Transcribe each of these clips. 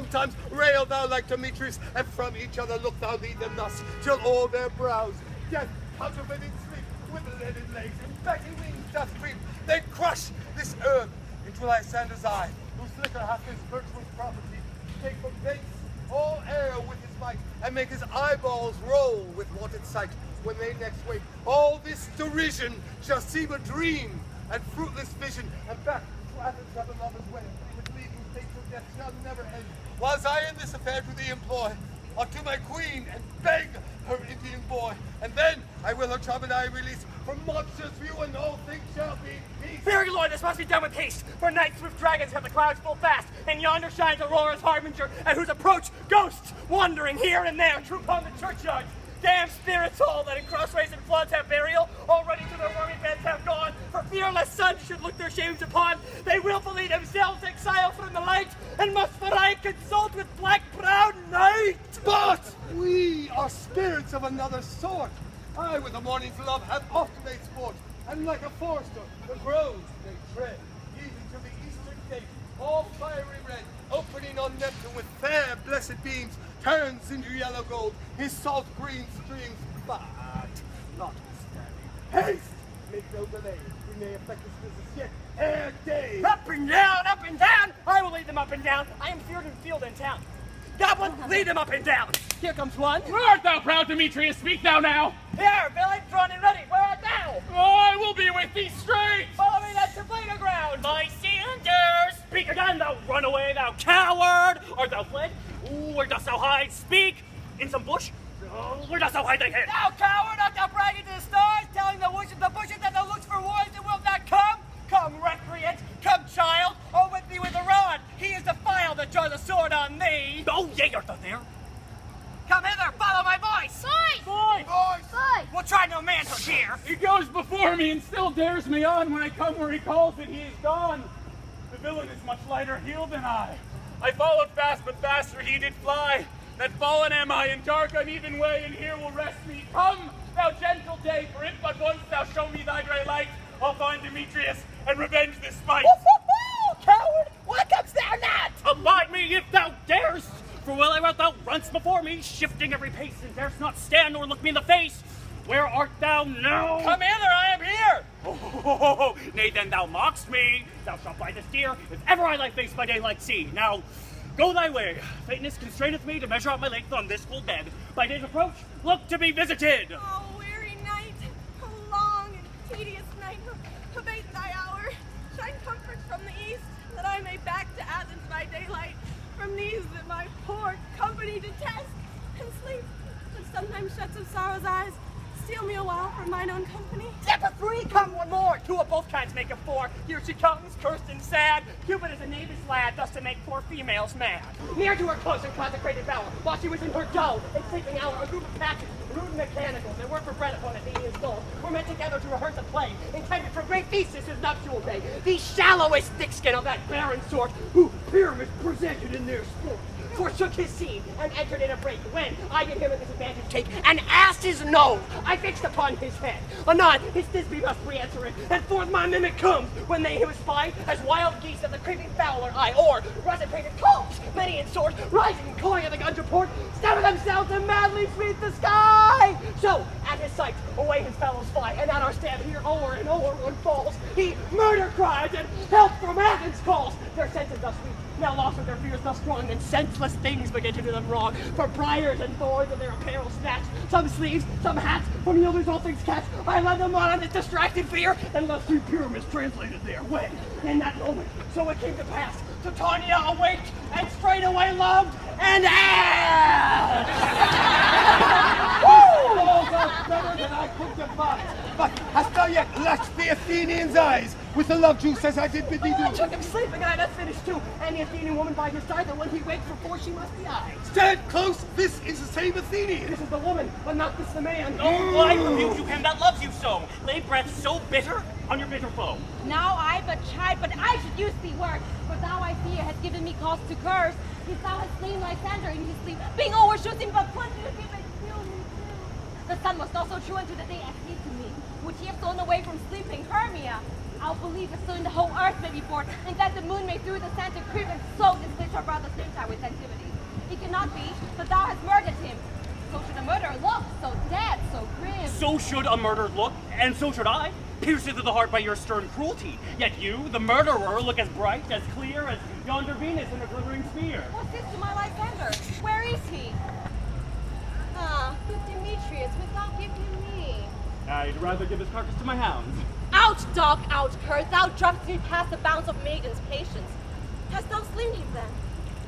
sometimes rail thou like Demetrius, and from each other look thou lead them thus, till all their brows death counterfeiting sleep, with leaded legs and begging wings doth creep. They crush this earth into Lysander's eye, whose flicker hath his virtuous property, take from thence all air with his might, and make his eyeballs roll with wonted sight. When they next wake, all this derision shall seem a dream and fruitless vision, and back to Athens shall the lovers wend, with leading fate to death shall never end. Whilst I in this affair to thee employ, unto my queen, and beg her Indian boy, and then I will her charm and I release from monsters' view, and all things shall be peace. Very Lord, this must be done with haste, for night swift dragons have the clouds full fast, and yonder shines Aurora's harbinger, at whose approach ghosts, wandering here and there, troop on the churchyard. Damn spirits all that in crossways and floods have burial, already to their wormy beds have gone, for fear lest suns should look their shames upon, they willfully themselves exile from the light, and must for right consult with black-browed night. But we are spirits of another sort. I with the morning's love have often made sport, and like a forester, the groves they tread, even to the eastern gate, all fiery red, opening on Neptune with fair blessed beams, turns into yellow gold, his salt green streams, but notwithstanding. Haste! Make no delay, we may effect this business yet ere day. Up and down, I will lead them up and down. I am feared in field and town. Goblin, lead them up and down. Here comes one. Where art thou, proud Demetrius? Speak thou now. Here, villain, drawn and ready. Where art thou? I will be with thee straight. Follow me then to play the ground. My Sanders. Speak again, thou runaway, thou coward. Art thou fled? Where dost thou hide? Speak. In some bush? Where dost thou hide thy head? Thou coward, art thou bragging to the stars, telling the bushes that thou lookst for wars that will not come? Come, recreant, come, child, or with thee with the rod. He is the file that draws a sword on thee. Oh, yea, art thou there? Come hither, follow my voice. Voice. We'll try no manhood here. He goes before me and still dares me on. When I come where he calls it, he is gone. The villain is much lighter heeled than I. I followed fast, but faster he did fly. That fallen am I in dark, uneven way, and here will rest me. Come, thou gentle day, for if but once thou show me thy grey light, I'll find Demetrius and revenge this fight. Coward, why comest thou not? Abide me if thou darest, for well I wot thou runn'st before me, shifting every pace, and darest not stand nor look me in the face. Where art thou now? Come hither, I am here. Oh, nay, then thou mockst me. Thou shalt buy this deer, if ever I thy face by daylight see. Now, go thy way. Faintness constraineth me to measure out my length on this full bed. By day's approach, look to be visited. Oh, weary night, a long and tedious night, abate thy hour. Shine comforts from the east, that I may back to Athens by daylight. From these that my poor company detest, and sleep, that sometimes shuts of sorrow's eyes, steal me a while from mine own company. Step of three, come one more. Two of both kinds make a four. Here she comes, cursed and sad. Cupid is a knavish lad, thus to make poor females mad. Near to her close and consecrated bower, while she was in her dull and sleeping hour, a group of patches, rude and mechanical, that work for bread upon Athenian soul, were met together to rehearse a play, intended for great feast this his nuptial day. The shallowest thickskin of that barren sort, who pyramids presented in their sport, forsook his scene and entered in a break, when I gave him a disadvantage take and asked his nose I fixed upon his head. Anon his Thisbe must re-answer, and forth my mimic comes, when they him espy, as wild geese of the creeping fowler eye, or russet painted colts, many in sort, rising and calling at the gun's report, stammer themselves and madly sweep the sky. So at his sight away his fellows fly, and at our stab here o'er and o'er one falls. He murder cries and help from Athens calls. Their senses thus weak, now lost with their fears thus strong, and senseless things begin to do them wrong. For briars and thorns of their apparel snatch, some sleeves, some hats, from the others all things catch. I led them on this distracted fear, and left three pyramids translated there. When, in that moment, so it came to pass, Titania awaked, and straightway loved, and Oh, thou better than I could devise. But hast thou yet lashed the Athenian's eyes with the love juice as I did bid thee do? I took him sleeping, and I thus finished too. And the Athenian woman by his side, that when he wakes before she must be eyed. Stand close, this is the same Athenian. This is the woman, but not this the man. Oh, I rebuke you him that loves you so. Lay breath so bitter on your bitter foe. Now I but chide, but I should use thee word, for thou I fear hast given me cause to curse. If thou hast slain Lysander in his sleep, being overshooting but plenty to give and kill me too. The sun was also true unto the day as he to me, which he have stolen away from sleeping Hermia. I'll believe that soon the whole earth may be born, and that the moon may through the sand creep and so displease our brother's noontide with activity. It cannot be that thou hast murdered him. So should a murderer look, so dead, so grim. So should a murderer look, and so should I, pierced to the heart by your stern cruelty. Yet you, the murderer, look as bright, as clear as yonder Venus in a glittering sphere. What's this to my Lysander? Where is he? Ah, good Demetrius, wilt thou give him me? I'd rather give his carcass to my hounds. Out, dog, out, curse! Thou drivest me past the bounds of maiden's patience. Hast thou slain him then?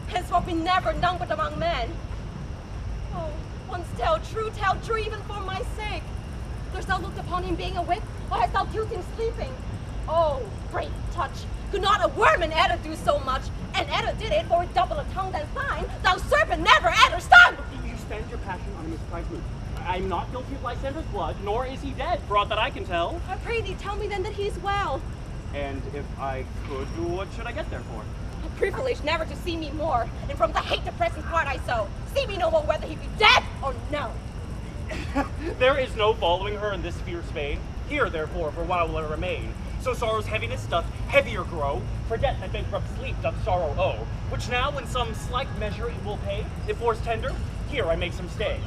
Henceforth be never numbered among men. Oh, once tell true even for my sake. Dost thou look upon him being awake, or hast thou killed him sleeping? Oh, great touch! Could not a worm in Edda do so much? And Edda did it, for a double a tongue than thine. Thou serpent never Edda stung! You spend your passion on a misprized mood. I'm not guilty of Lysander's blood, nor is he dead, for aught that I can tell. I pray thee, tell me then that he's well. And if I could, what should I get there for? A privilege never to see me more, and from the hate the present part I sow. See me no more whether he be dead or no. There is no following her in this fierce vein. Here, therefore, for a while will I remain. So sorrow's heaviness doth heavier grow, for death that bankrupt sleep doth sorrow owe, which now in some slight measure it will pay. If force tender, here I make some stay.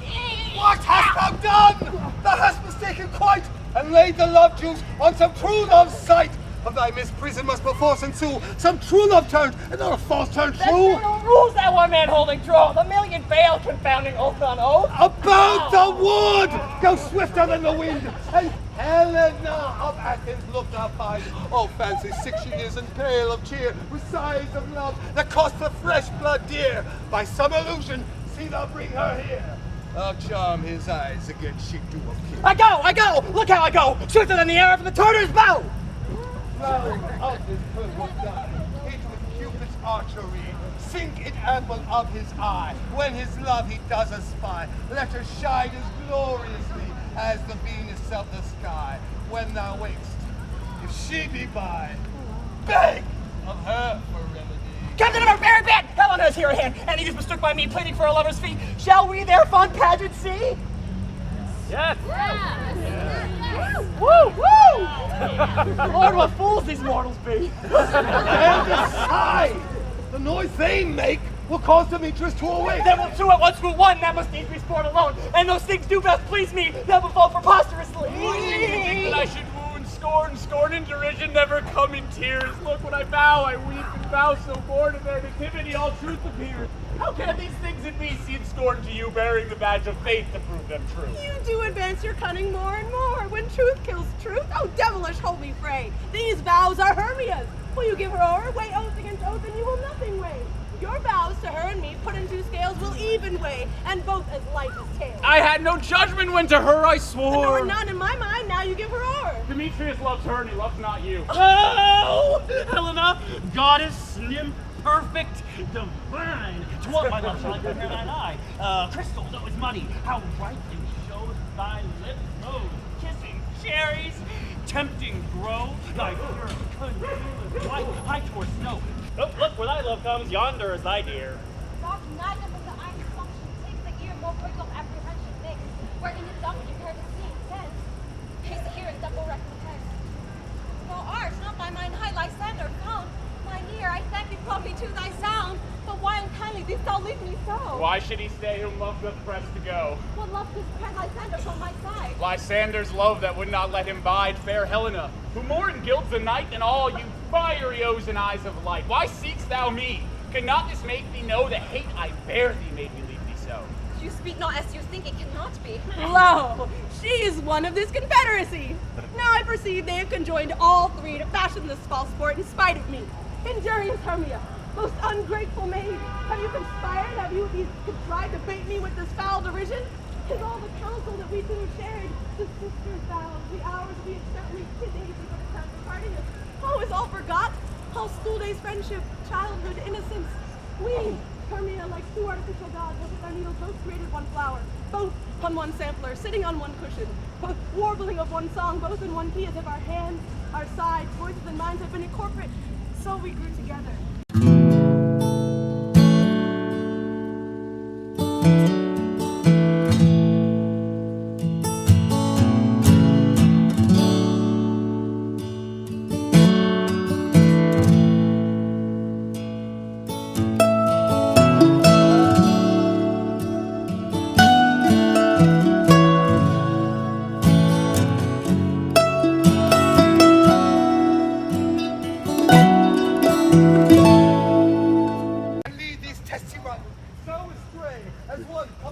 What hast thou done? Thou hast mistaken quite, and laid the love jewels on some true love's sight. Of thy misprison must perforce ensue some true love turned, and not a false turned true. There's no rules that one man holding true, the million veil confounding oath on oath. About the wood! Go swifter than the wind, and Helena of Athens looked up high. Oh, fancy 6 years and pale of cheer, with sighs of love that cost the fresh blood dear. By some illusion, see thou bring her here. I'll charm his eyes against she do appear. I go! Look how I go! Swifter than the arrow from the Tartar's bow! Flowering of his purple dye, hit with Cupid's archery, sink in apple of his eye. When his love he does espy, let her shine as gloriously as the Venus of the sky. When thou wakest, if she be by, beg of her for remedy. Captain of our very band! Helena's here at hand, and he is mistook by me, pleading for a lover's fee. Shall we their fond pageant see? Yes. Woo! Woo! Lord, what fools these mortals be! And decide! The noise they make will cause Demetrius to awake. Then will two at once rule one, that must needs be sport alone. And those things do best please me, that will fall preposterously. That I should woo and scorn and derision never come in tears. Look, when I bow, I weep and vow so born in their nativity all truth appears. How can these things in me seem scorn to you, bearing the badge of faith to prove them true? You do advance your cunning more and more. When truth kills truth, oh devilish holy fray. These vows are Hermia's. Will you give her o'er? Weigh oath against oath, and you will nothing weigh. Your vows to her and me, put in two scales, will even weigh, and both as light as tails. I had no judgment when to her I swore. There were none in my mind, now you give her o'er. Demetrius loves her and he loves not you. Oh, Helena, goddess, nymph, perfect, divine. To what my love shall I compare thine eye? Crystal, though it's muddy, how brightly shows thy lips rose, kissing cherries, tempting grow, thy pure congealed white, high toward snow. Look where thy love comes, yonder is thy dear. Dark night of the iron function takes the ear, more break of apprehension makes, where in the dark you hear the sea sense, pays the ear in double recompense. Thou art not by mine high Lysander found, mine ear, I thank thee brought me to thy sound, but why unkindly didst thou leave me so? Why should he stay whom love doth press to go? What love could press Lysander from my side? Lysander's love that would not let him bide, fair Helena, who more in gilds the night than all you fiery O's and eyes of light. Why seek'st thou me? Could not this make thee know the hate I bear thee made me leave thee so? You speak not as you think, it cannot be. Lo, she is one of this confederacy. Now I perceive they have conjoined all three to fashion this false sport in spite of me. Injurious Hermia, most ungrateful maid, have you conspired? Have you contrived to bait me with this foul derision? Is all the counsel that we two have shared, the sisters' vows, the hours we had spent weeks to days before the time of parting us? Oh, is all forgot? All school days, friendship, childhood, innocence. We, Hermia, like two artificial gods, have with our needles both created one flower, both on one sampler, sitting on one cushion, both warbling of one song, both in one key, as if our hands, our sides, voices, and minds have been incorporate. So we grew together.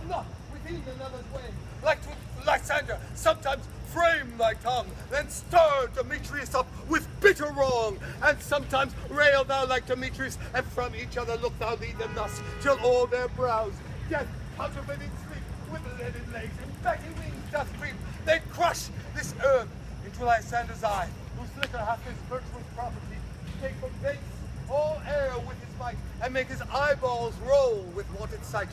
not within another's way. Like to Lysander, sometimes frame thy tongue, then stir Demetrius up with bitter wrong, and sometimes rail thou like Demetrius, and from each other look thou thee them thus, till all their brows death counterfeiting sleep, with leaden legs and baggy wings doth creep. They crush this earth into Lysander's eye, whose liquor hath this virtuous property, take from thence all air with his might, and make his eyeballs roll with wonted sight.